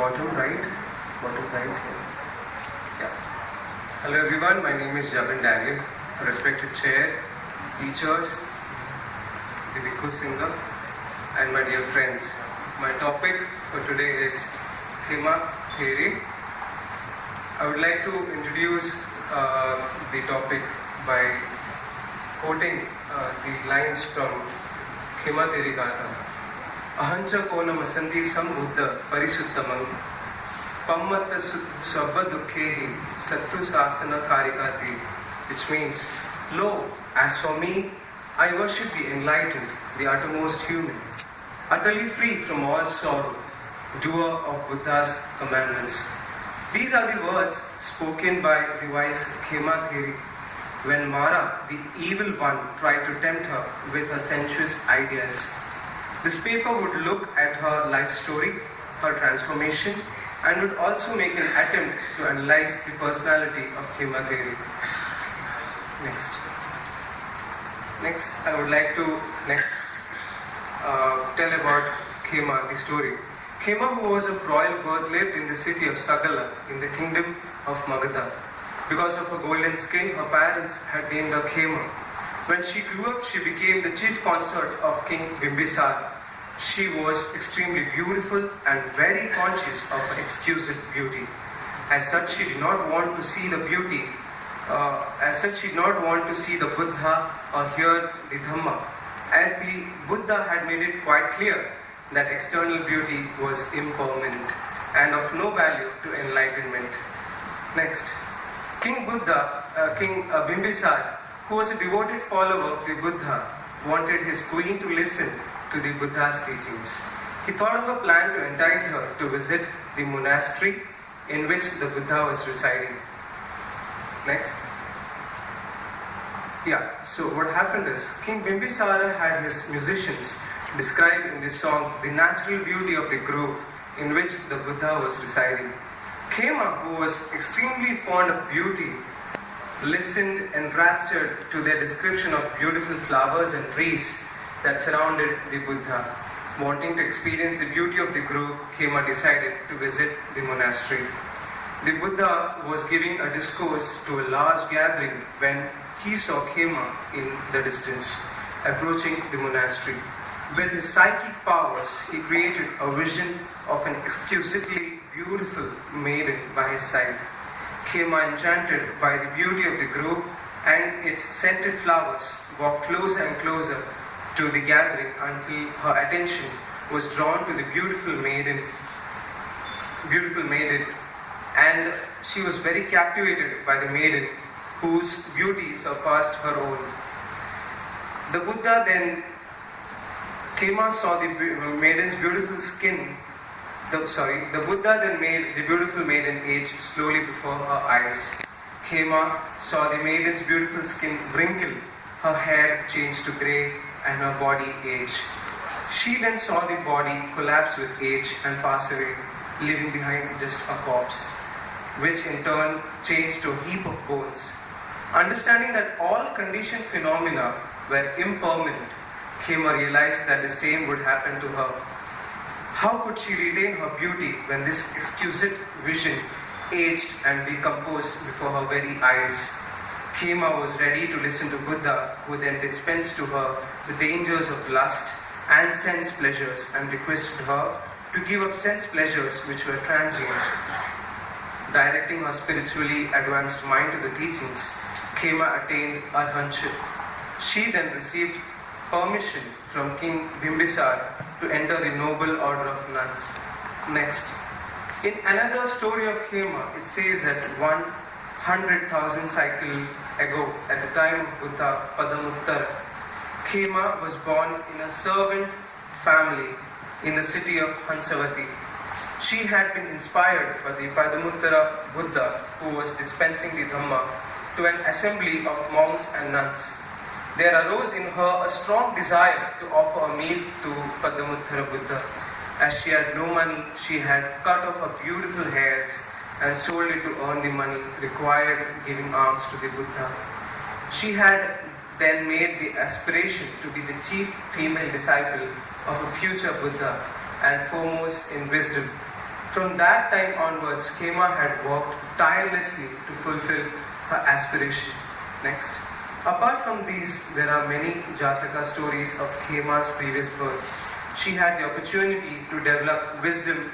bottom right. Yeah. Hello everyone, my name is Jabin Daniel, respected chair, teachers, the Bhikkhu singer, and my dear friends. My topic for today is Khema Theri. I would like to introduce the topic by quoting the lines from Khema Theri Gatha. Ahancha kona masanti sambuddha parisuttamang Pammatta Swabba Dukhehi Sattu Sasana Karikati, which means, lo, as for me, I worship the enlightened, the uttermost human, utterly free from all sorrow, doer of Buddha's commandments. These are the words spoken by the wise Khema Theri when Mara, the evil one, tried to tempt her with her sensuous ideas. This paper would look at her life story, her transformation, and would also make an attempt to analyze the personality of Khema Theri. Next, I would like to tell about Khema, the story. Khema, who was of royal birth, lived in the city of Sagala in the kingdom of Magadha. Because of her golden skin, her parents had named her Khema. When she grew up, she became the chief consort of King Bimbisara. She was extremely beautiful and very conscious of her exquisite beauty. As such, she did not want to see the beauty. She did not want to see the Buddha or hear the Dhamma, as the Buddha had made it quite clear that external beauty was impermanent and of no value to enlightenment. Next, King Bimbisara, who was a devoted follower of the Buddha, wanted his queen to listen to the Buddha's teachings. He thought of a plan to entice her to visit the monastery in which the Buddha was residing. Next. So what happened is, King Bimbisara had his musicians describe in this song the natural beauty of the grove in which the Buddha was residing. Khema, who was extremely fond of beauty, listened enraptured to their description of beautiful flowers and trees that surrounded the Buddha. Wanting to experience the beauty of the grove, Khema decided to visit the monastery. The Buddha was giving a discourse to a large gathering when he saw Khema in the distance, approaching the monastery. With his psychic powers, he created a vision of an exquisitely beautiful maiden by his side. Khema, enchanted by the beauty of the grove and its scented flowers, walked closer and closer to the gathering until her attention was drawn to the beautiful maiden, and she was very captivated by the maiden, whose beauty surpassed her own. The Buddha then, Khema saw the maiden's beautiful skin. The Buddha then made the beautiful maiden age slowly before her eyes. Khema saw the maiden's beautiful skin wrinkle, her hair change to grey, and her body age. She then saw the body collapse with age and pass away, leaving behind just a corpse, which in turn changed to a heap of bones. Understanding that all conditioned phenomena were impermanent, Khema realized that the same would happen to her. How could she retain her beauty when this exquisite vision aged and decomposed before her very eyes? Khema was ready to listen to Buddha, who then dispensed to her the dangers of lust and sense pleasures and requested her to give up sense pleasures which were transient. Directing her spiritually advanced mind to the teachings, Khema attained arhatship. She then received permission from King Bimbisara to enter the noble order of nuns. Next, in another story of Khema, it says that 100,000 cycles ago, at the time of Buddha Padamuttara, Khema was born in a servant family in the city of Hansavati. She had been inspired by the Padamuttara Buddha, who was dispensing the Dhamma to an assembly of monks and nuns. There arose in her a strong desire to offer a meal to Padamuttara Buddha. As she had no money, she had cut off her beautiful hairs and sold it to earn the money required giving alms to the Buddha. She had then made the aspiration to be the chief female disciple of a future Buddha and foremost in wisdom. From that time onwards, Khema had worked tirelessly to fulfill her aspiration. Next. Apart from these, there are many Jataka stories of Khema's previous birth. She had the opportunity to develop wisdom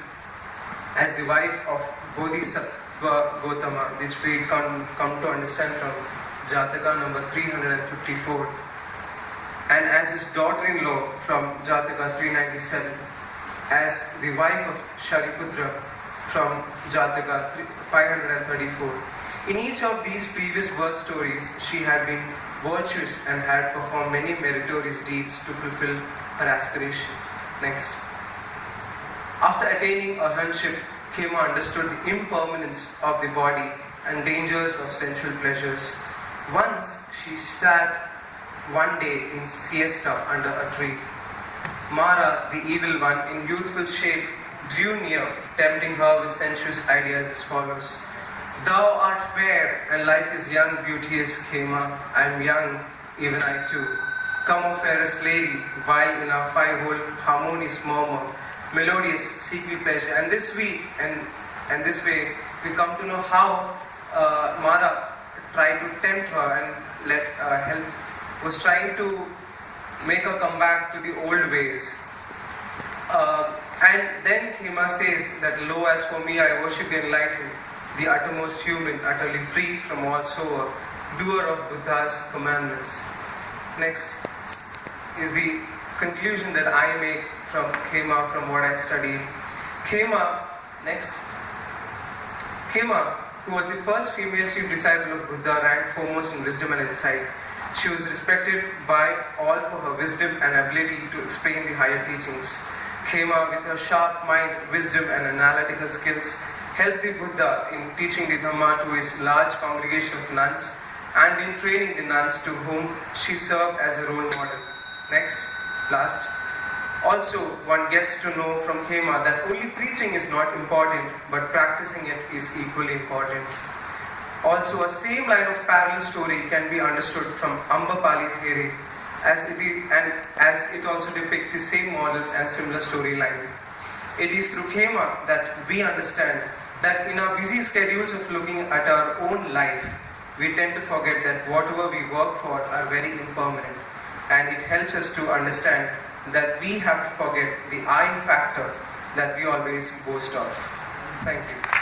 as the wife of Bodhisattva Gautama, which we come to understand from Jataka number 354, and as his daughter-in-law from Jataka 397, as the wife of Shariputra from Jataka 534. In each of these previous birth stories, she had been virtuous and had performed many meritorious deeds to fulfill her aspiration. Next. After attaining arhatship, Khema understood the impermanence of the body and dangers of sensual pleasures. Once she sat one day in siesta under a tree. Mara, the evil one, in youthful shape, drew near, tempting her with sensuous ideas as follows. Thou art fair, and life is young, beauteous Khema. I am young, even I too. Come, O fairest lady, while in our five-hole harmonious murmur, melodious, seek we pleasure. And this way, we come to know how Mara tried to tempt her and was trying to make her come back to the old ways. And then Khema says that, lo, as for me, I worship the enlightened, the uttermost human, utterly free from all sower, doer of Buddha's commandments. Next is the conclusion that I make from Khema, from what I studied. Khema, who was the first female chief disciple of Buddha, ranked foremost in wisdom and insight. She was respected by all for her wisdom and ability to explain the higher teachings. Khema, with her sharp mind, wisdom and analytical skills, helped the Buddha in teaching the Dhamma to his large congregation of nuns and in training the nuns to whom she served as a role model. Last. Also, one gets to know from Khema that only preaching is not important, but practicing it is equally important. Also, a same line of parallel story can be understood from Pali Theory, as it also depicts the same models and similar storyline. It is through Khema that we understand that in our busy schedules of looking at our own life, we tend to forget that whatever we work for are very impermanent, and it helps us to understand that we have to forget the I factor that we always boast of. Thank you.